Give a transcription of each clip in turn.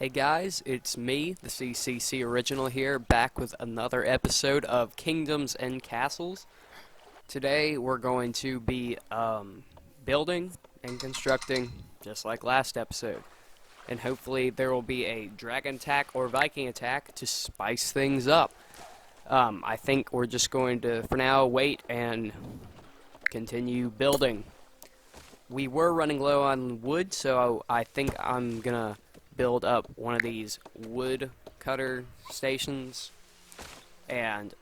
Hey guys, it's me, the CCC Original here, back with another episode of Kingdoms and Castles. Today we're going to be building and constructing, just like last episode. And hopefully there will be a dragon attack or Viking attack to spice things up. I think we're just going to, for now, wait and continue building. We were running low on wood, so I think I'm gonna build up one of these wood cutter stations, and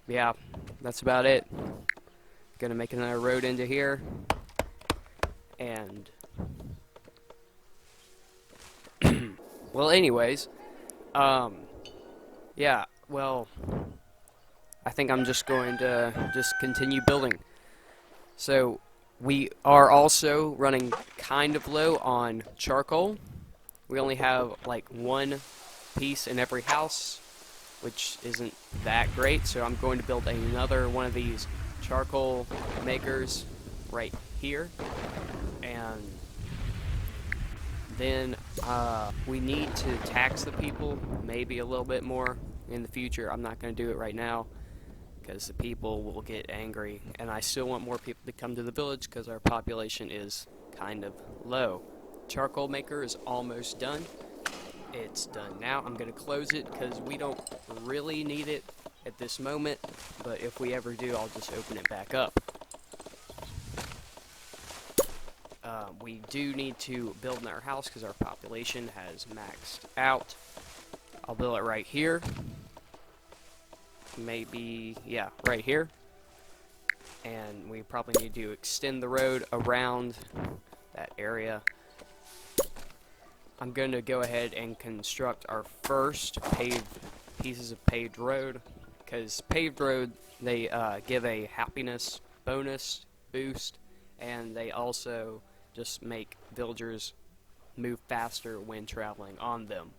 yeah, that's about it. Gonna make another road into here, and well, anyways, yeah, well, I think I'm just going to just continue building. So we are also running kind of low on charcoal. We only have like one piece in every house, which isn't that great, so I'm going to build another one of these charcoal makers right here. And then we need to tax the people maybe a little bit more in the future. I'm not going to do it right now because the people will get angry, and I still want more people to come to the village because our population is kind of low. Charcoal maker is almost done. It's done now. I'm going to close it because we don't really need it at this moment, but if we ever do, I'll just open it back up. We do need to build in our house because our population has maxed out. I'll build it right here. Maybe, yeah, right here. And we probably need to extend the road around that area. I'm going to go ahead and construct our first paved pieces of paved road, because paved road, they give a happiness bonus boost, and they also just make villagers move faster when traveling on them.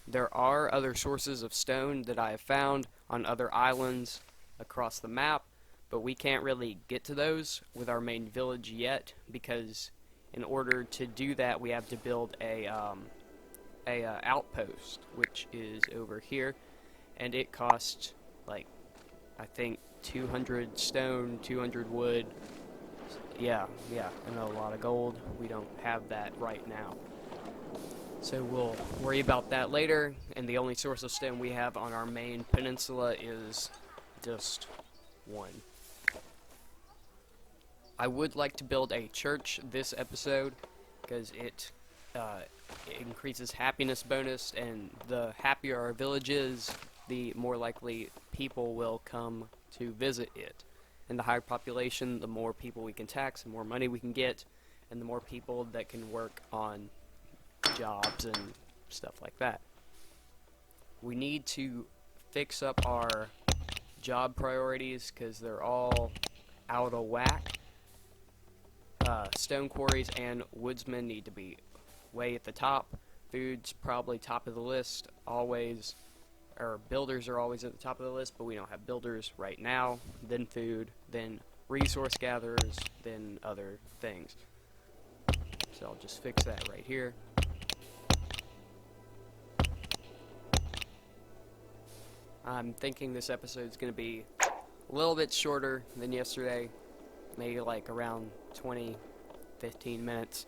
There are other sources of stone that I have found on other islands across the map, but we can't really get to those with our main village yet, because in order to do that we have to build a outpost, which is over here, and it costs like, I think 200 stone, 200 wood, yeah, and a lot of gold. We don't have that right now. So we'll worry about that later, and the only source of stone we have on our main peninsula is just one. I would like to build a church this episode, because it increases happiness bonus, and the happier our village is, the more likely people will come to visit it. And the higher population, the more people we can tax, the more money we can get, and the more people that can work on jobs and stuff like that. We need to fix up our job priorities because they're all out of whack. Stone quarries and woodsmen need to be way at the top. Food's probably top of the list always, or builders are always at the top of the list, but we don't have builders right now. Then food, then resource gatherers, then other things. So I'll just fix that right here. I'm thinking this episode is going to be a little bit shorter than yesterday, maybe like around 15 minutes.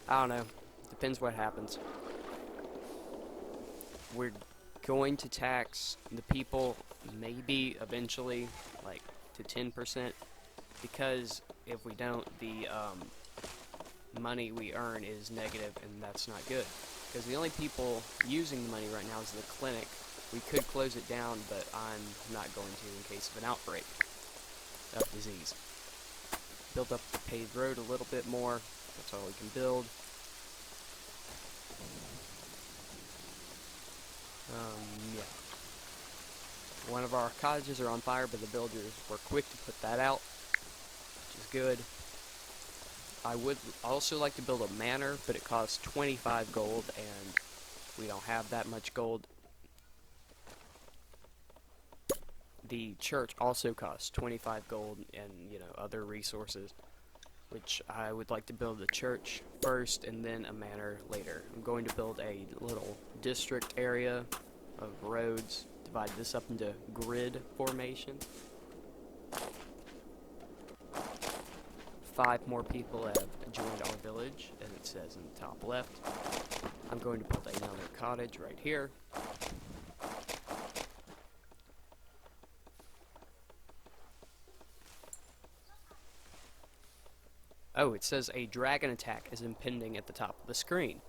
I don't know, depends what happens. We're going to tax the people maybe eventually like to 10%, because if we don't, the money we earn is negative, and that's not good, because the only people using the money right now is the clinic. We could close it down, but I'm not going to in case of an outbreak of disease. Build up the paved road a little bit more. That's all we can build. Yeah. One of our cottages are on fire, but the villagers were quick to put that out, which is good. I would also like to build a manor, but it costs 25 gold, and we don't have that much gold. The church also costs 25 gold and, other resources. which I would like to build a church first and then a manor later. I'm going to build a little district area of roads, divide this up into grid formation. 5 more people have joined our village, as it says in the top left. I'm going to build another cottage right here. Oh, it says a dragon attack is impending at the top of the screen.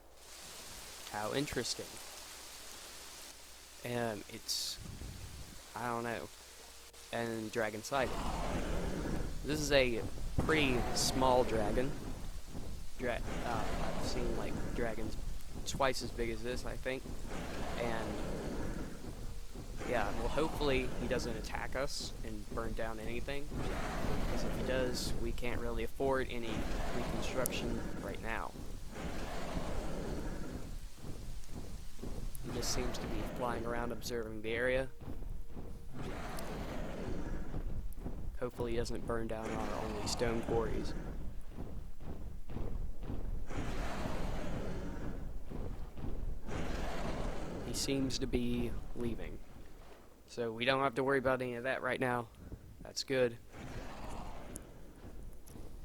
How interesting. And it's, I don't know, and dragon sighting. This is a pretty small dragon. I've seen like dragons twice as big as this, I think. And yeah, well, hopefully he doesn't attack us and burn down anything. Because if he does, we can't really afford any reconstruction right now. He just seems to be flying around observing the area. Hopefully he doesn't burn down our only stone quarries. He seems to be leaving. So we don't have to worry about any of that right now. That's good.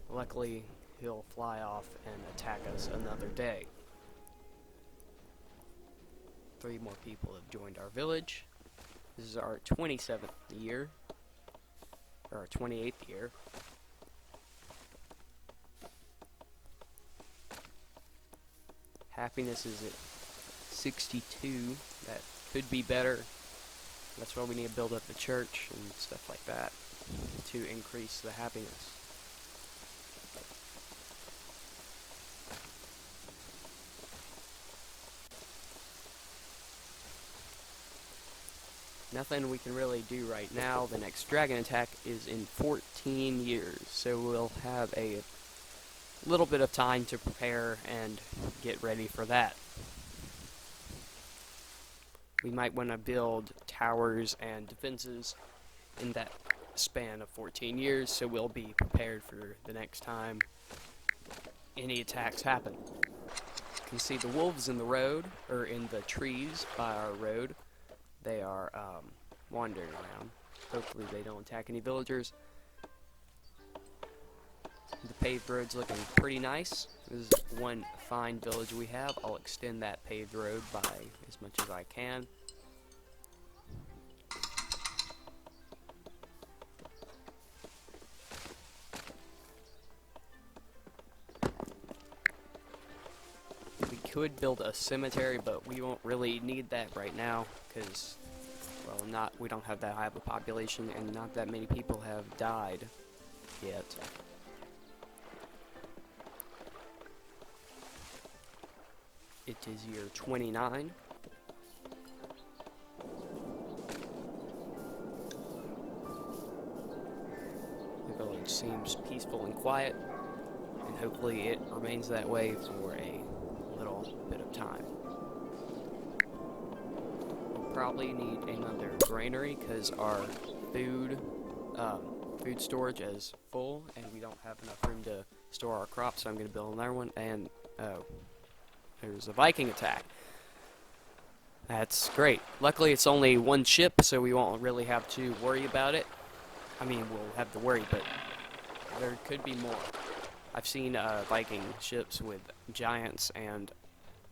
Luckily, he'll fly off and attack us another day. 3 more people have joined our village. This is our 27th year. Or our 28th year. Happiness is at 62. That could be better. That's why we need to build up the church and stuff like that to increase the happiness. Nothing we can really do right now. The next dragon attack is in 14 years, so we'll have a little bit of time to prepare and get ready for that. We might want to build towers and defenses in that span of 14 years, so we'll be prepared for the next time any attacks happen. You can see the wolves in the road, or in the trees by our road. They are wandering around. Hopefully they don't attack any villagers. The paved road's looking pretty nice. This is one fine village we have. I'll extend that paved road by as much as I can. We could build a cemetery, but we won't really need that right now because, well, we don't have that high of a population and not that many people have died yet. It is year 29. The village seems peaceful and quiet, and hopefully it remains that way for a little bit of time. We'll probably need another granary because our food storage is full, and we don't have enough room to store our crops, so I'm going to build another one, and there's a Viking attack. That's great. Luckily, it's only one ship, so we won't really have to worry about it. I mean, we'll have to worry, but there could be more. I've seen Viking ships with giants and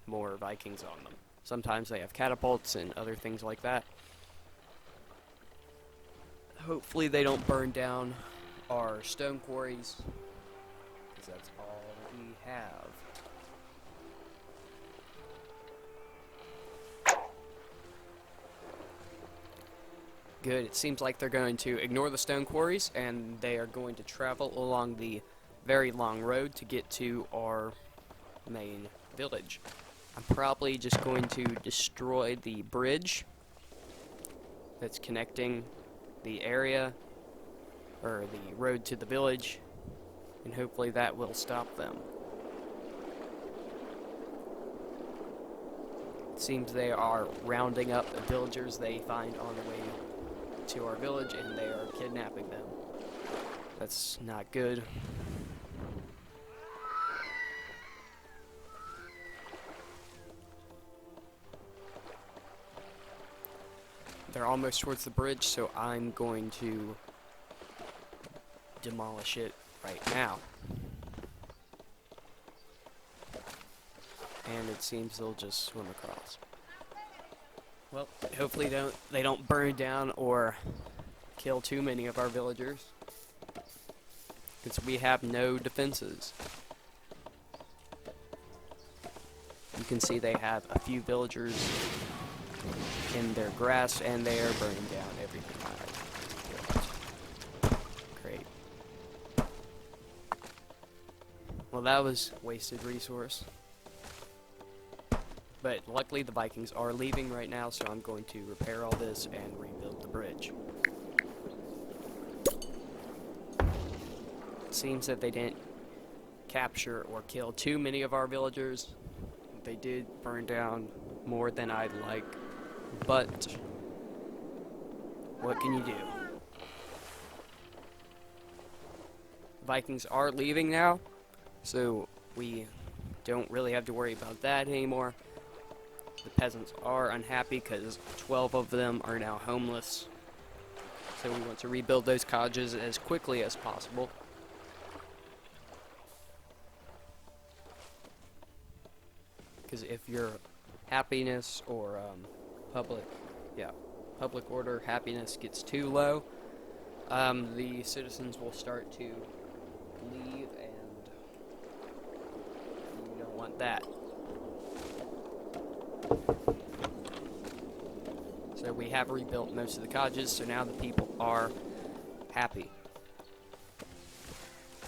more Vikings on them. Sometimes they have catapults and other things like that. Hopefully they don't burn down our stone quarries, because that's all we have. Good. It seems like they're going to ignore the stone quarries, and they are going to travel along the very long road to get to our main village. I'm probably just going to destroy the bridge that's connecting the area, or the road to the village, and hopefully that will stop them. It seems they are rounding up the villagers they find on the way to our village, and they are kidnapping them. That's not good. They're almost towards the bridge, so I'm going to demolish it right now. And it seems they'll just swim across. Well, hopefully they don't burn down or kill too many of our villagers, because we have no defenses. You can see they have a few villagers in their grass, and they are burning down everything I built. Great. Well, that was wasted resource. But luckily the Vikings are leaving right now, so I'm going to repair all this and rebuild the bridge. It seems that they didn't capture or kill too many of our villagers. They did burn down more than I'd like, but what can you do? Vikings are leaving now, so we don't really have to worry about that anymore. The peasants are unhappy because 12 of them are now homeless. So we want to rebuild those cottages as quickly as possible. Because if your happiness or public order happiness gets too low, the citizens will start to leave, and you don't want that. So we have rebuilt most of the cottages, so now the people are happy.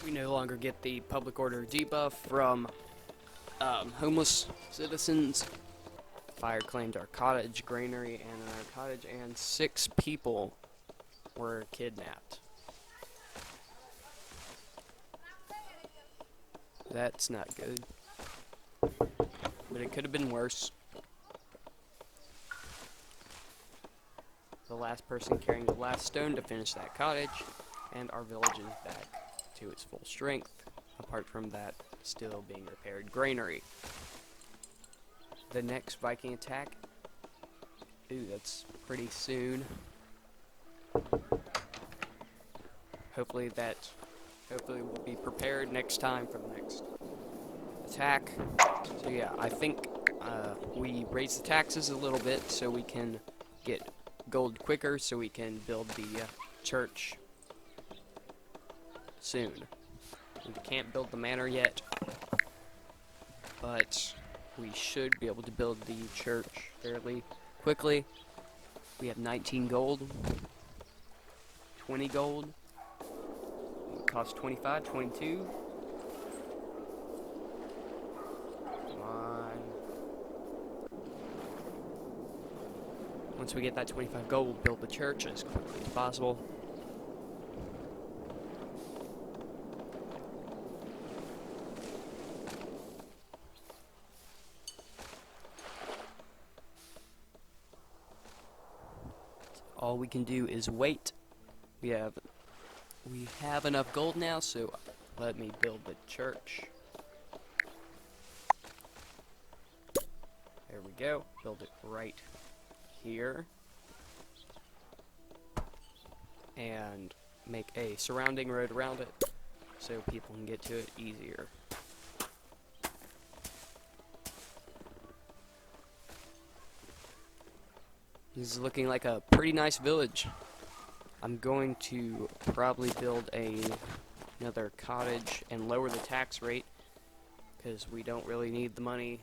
We no longer get the public order debuff from homeless citizens. Fire claimed our cottage, granary, and our cottage, and 6 people were kidnapped. That's not good. But it could have been worse. The last person carrying the last stone to finish that cottage, and our village is back to its full strength, apart from that still being repaired granary. The next Viking attack, ooh, that's pretty soon. Hopefully we'll be prepared next time for the next attack. So yeah, I think we raise the taxes a little bit so we can get gold quicker, so we can build the church soon. We can't build the manor yet, but we should be able to build the church fairly quickly. We have 19 gold, 20 gold, it costs 25, 22. Come on. Once we get that 25 gold, we'll build the church as quickly as possible. All we can do is wait. We have enough gold now, so let me build the church. There we go. Build it right here. And make a surrounding road around it so people can get to it easier. This is looking like a pretty nice village. I'm going to probably build another cottage and lower the tax rate, because we don't really need the money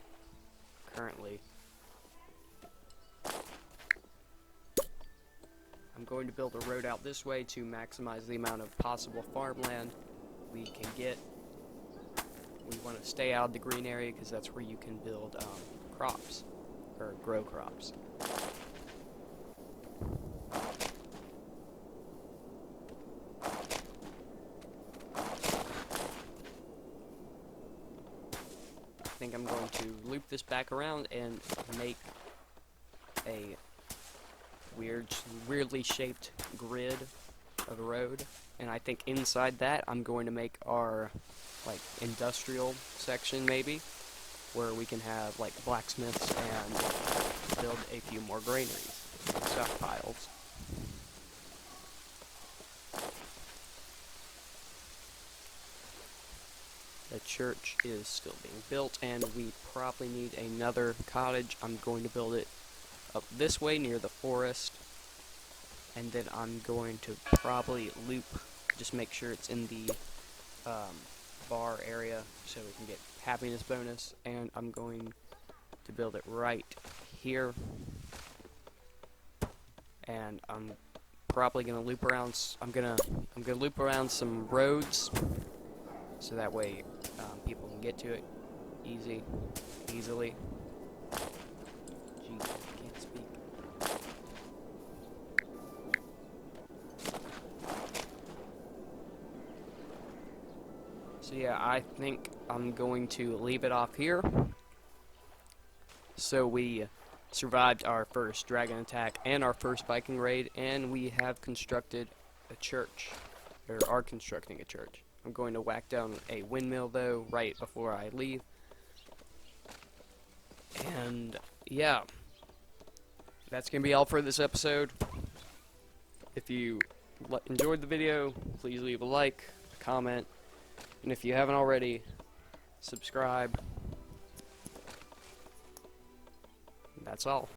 currently. I'm going to build a road out this way to maximize the amount of possible farmland we can get. We want to stay out of the green area because that's where you can build crops, or grow crops. I think I'm going to loop this back around and make a weirdly shaped grid of the road, and I think inside that I'm going to make our industrial section, maybe, where we can have blacksmiths and build a few more granaries. stockpiles. The church is still being built, and we probably need another cottage. I'm going to build it up this way near the forest, and then I'm going to probably loop, just make sure it's in the bar area so we can get happiness bonus, and I'm going to build it right here, and I'm probably gonna loop around. I'm gonna loop around some roads so that way people can get to it easily. Jeez, I can't speak. So yeah, I think I'm going to leave it off here. So we survived our first dragon attack and our first Viking raid, and we have constructed a church, or are constructing a church. I'm going to whack down a windmill though right before I leave. And yeah, that's gonna be all for this episode. If you enjoyed the video, please leave a like, a comment, and if you haven't already, subscribe. That's all.